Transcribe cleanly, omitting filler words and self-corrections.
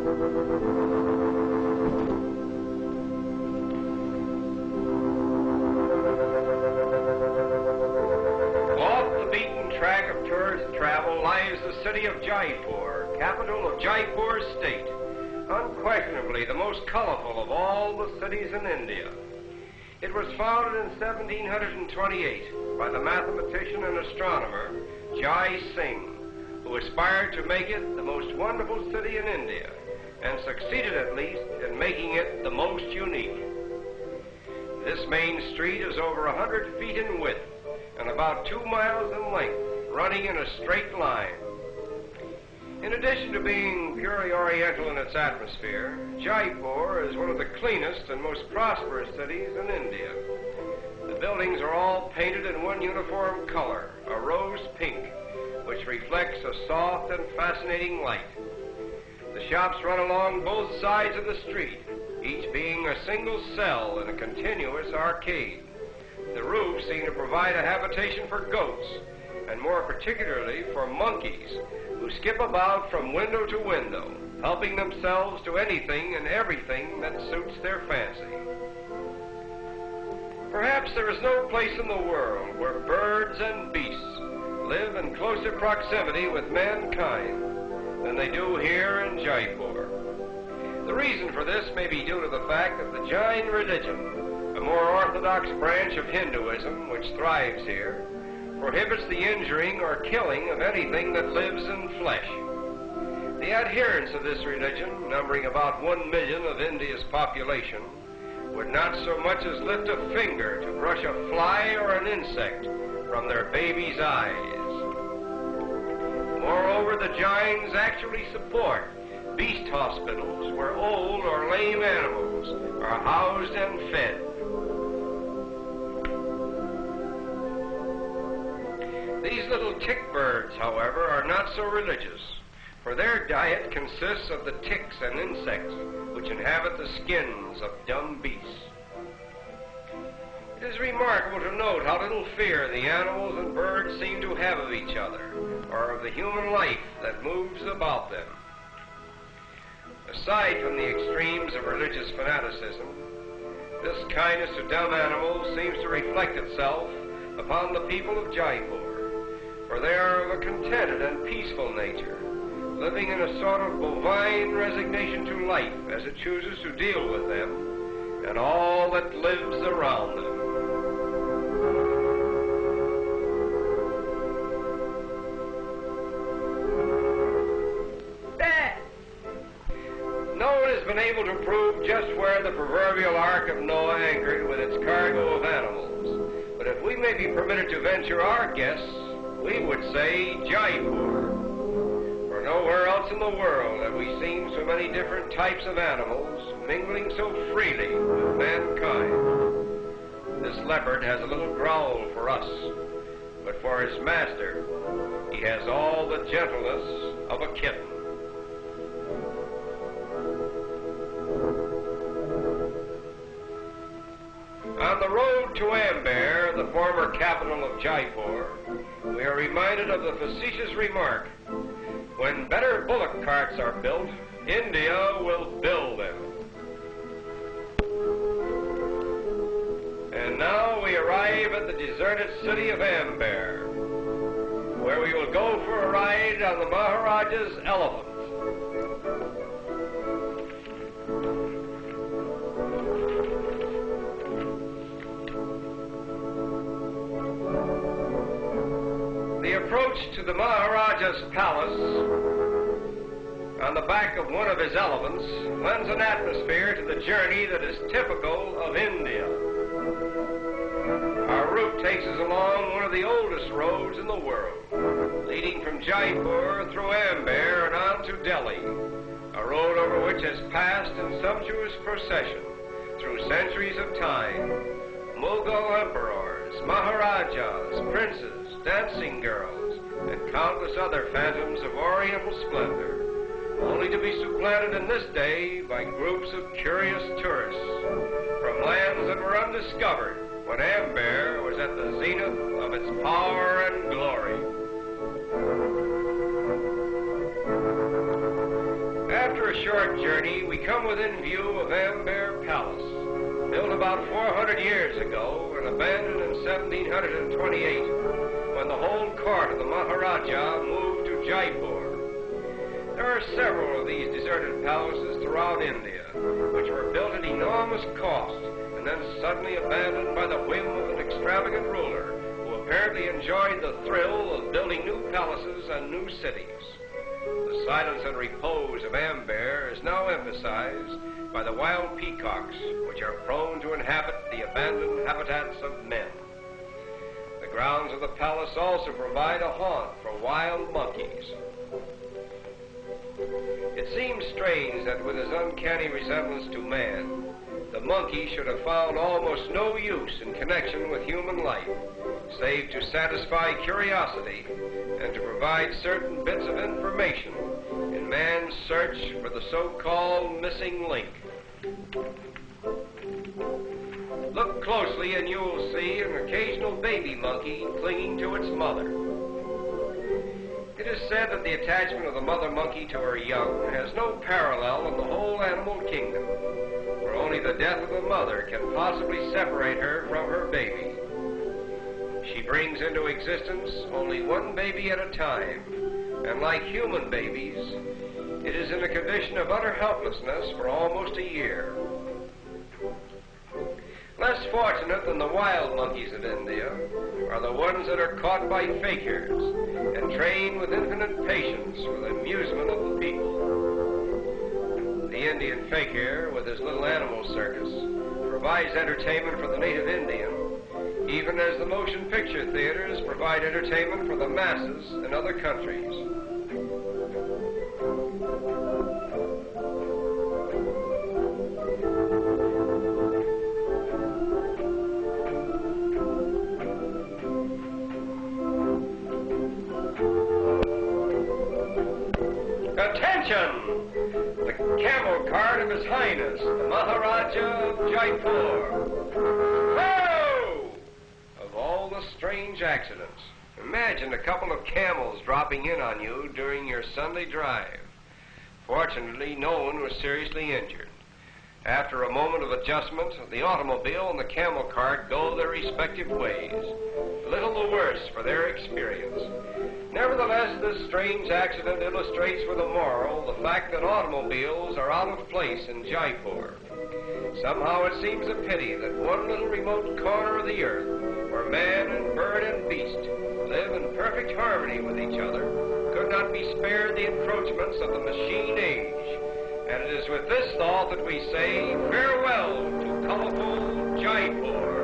Off the beaten track of tourist travel lies the city of Jaipur, capital of Jaipur state, unquestionably the most colorful of all the cities in India. It was founded in 1728 by the mathematician and astronomer Jai Singh, who aspired to make it the most wonderful city in India, and succeeded at least in making it the most unique. This main street is over 100 feet in width and about 2 miles in length, running in a straight line. In addition to being purely oriental in its atmosphere, Jaipur is one of the cleanest and most prosperous cities in India. The buildings are all painted in one uniform color, a rose pink, which reflects a soft and fascinating light. The shops run along both sides of the street, each being a single cell in a continuous arcade. The roofs seem to provide a habitation for goats, and more particularly for monkeys, who skip about from window to window, helping themselves to anything and everything that suits their fancy. Perhaps there is no place in the world where birds and beasts live in closer proximity with mankind than they do here in Jaipur. The reason for this may be due to the fact that the Jain religion, a more orthodox branch of Hinduism which thrives here, prohibits the injuring or killing of anything that lives in flesh. The adherents of this religion, numbering about 1 million of India's population, would not so much as lift a finger to brush a fly or an insect from their baby's eyes. Moreover, the Jains actually support beast hospitals where old or lame animals are housed and fed. These little tick birds, however, are not so religious, for their diet consists of the ticks and insects which inhabit the skins of dumb beasts. It is remarkable to note how little fear the animals and birds seem to have of each other, or of the human life that moves about them. Aside from the extremes of religious fanaticism, this kindness to dumb animals seems to reflect itself upon the people of Jaipur, for they are of a contented and peaceful nature, living in a sort of bovine resignation to life as it chooses to deal with them and all that lives around them. No one has been able to prove just where the proverbial Ark of Noah anchored with its cargo of animals, but if we may be permitted to venture our guess, we would say Jaipur. For nowhere else in the world have we seen so many different types of animals mingling so freely with mankind. This leopard has a little growl for us, but for his master, he has all the gentleness of a kitten. On the road to Amber, the former capital of Jaipur, we are reminded of the facetious remark, when better bullock carts are built, India will build them. And now we arrive at the deserted city of Amber, where we will go for a ride on the Maharaja's elephant. The approach to the Maharaja's palace on the back of one of his elephants lends an atmosphere to the journey that is typical of India. Our route takes us along one of the oldest roads in the world, leading from Jaipur through Amber and on to Delhi, a road over which has passed in sumptuous procession through centuries of time Mughal emperors, Maharajas, princes, dancing girls, and countless other phantoms of Oriental splendor, only to be supplanted in this day by groups of curious tourists from lands that were undiscovered when Amber was at the zenith of its power and glory. After a short journey, we come within view of Amber Palace, built about 400 years ago and abandoned in 1728, when the whole court of the Maharaja moved to Jaipur. There are several of these deserted palaces throughout India, which were built at enormous cost and then suddenly abandoned by the whim of an extravagant ruler who apparently enjoyed the thrill of building new palaces and new cities. The silence and repose of Amber is now emphasized by the wild peacocks, which are prone to inhabit the abandoned habitats of men. The grounds of the palace also provide a haunt for wild monkeys. It seems strange that with his uncanny resemblance to man, the monkey should have found almost no use in connection with human life, save to satisfy curiosity and to provide certain bits of information in man's search for the so-called missing link. Look closely and you will see an occasional baby monkey clinging to its mother. It is said that the attachment of the mother monkey to her young has no parallel in the whole animal kingdom, for only the death of the mother can possibly separate her from her baby. She brings into existence only one baby at a time, and like human babies, it is in a condition of utter helplessness for almost a year. Less fortunate than the wild monkeys of India are the ones that are caught by fakirs and trained with infinite patience for the amusement of the people. The Indian fakir, with his little animal circus, provides entertainment for the native Indian, even as the motion picture theaters provide entertainment for the masses in other countries. Attention! The camel cart of His Highness, the Maharaja of Jaipur. Whoa! Of all the strange accidents, imagine a couple of camels dropping in on you during your Sunday drive. Fortunately, no one was seriously injured. After a moment of adjustment, the automobile and the camel cart go their respective ways, little the worse for their experience. Nevertheless, this strange accident illustrates with a moral the fact that automobiles are out of place in Jaipur. Somehow it seems a pity that one little remote corner of the earth, where man and bird and beast live in perfect harmony with each other, could not be spared the encroachments of the machine age. And it is with this thought that we say farewell to colorful Jaipur.